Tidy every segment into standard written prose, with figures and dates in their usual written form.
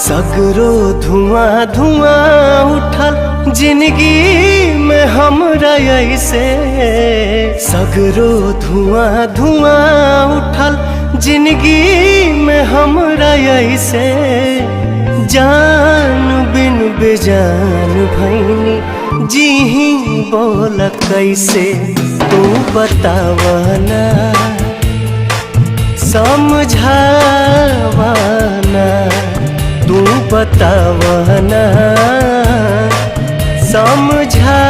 सगरो धुआं धुआं उठल जिंदगी में हमरा ऐसे। सगरो धुआं धुआं उठल जिंदगी में हमरा ऐसे। जान बिन बेजान भैनी जी ही बोल कैसे। तू बतावना समझावना, तू बतावना समझावना।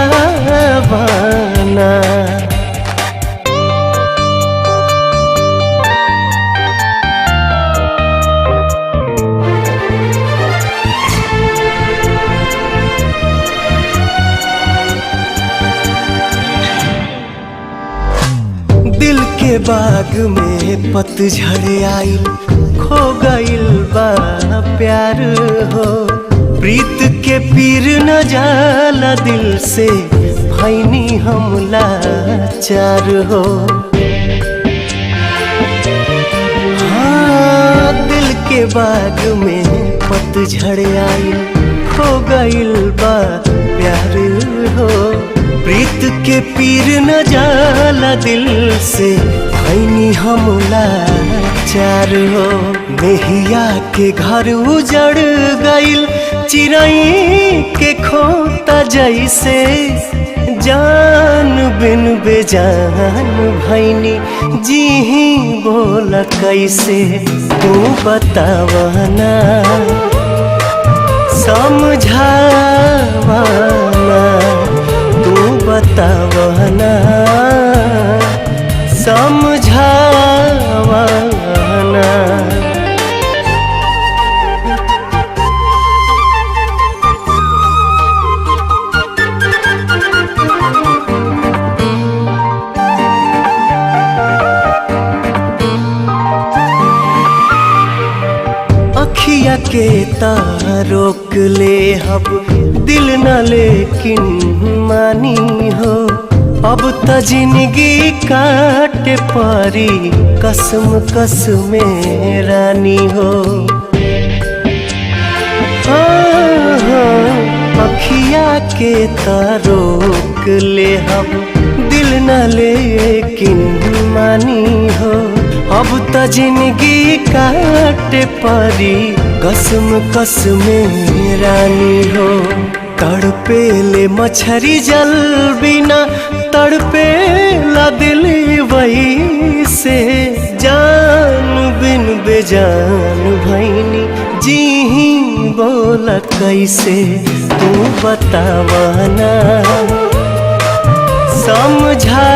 दिल के बाग में पतझड़ आइल, खो गइल बा प्यार हो। प्रीत के पीर न जाला दिल से, भैनी हम लाचार हो। हाँ, दिल के बाग में पतझड़ आइल, खो गइल बा प्यार हो। प्रीत के पीर न जाला दिल से, भैनी हम लाचार हो। मेहिया के घर उजड़ गइल, चिड़ै के खोता जैसे। जान बिन बेजान भैनी जी ही बोल कैसे। तू बतावना समझावना, तू बतावना समझावना। अखिया के तारोक ले हब दिल न, लेकिन मानी हो। अब त जिंदगी काटे परी कसम कसम रानी हो। अखिया के तारोक ले हब दिल न, लेकिन मानी हो। अब त जिंदगी काटे परी कसम कसम रानी हो। तड़पे ले मछरी जल बिना, तड़पे ला दिल वही से। जान बिन बेजान भैनी जी ही बोल कैसे। तू बतावना समझा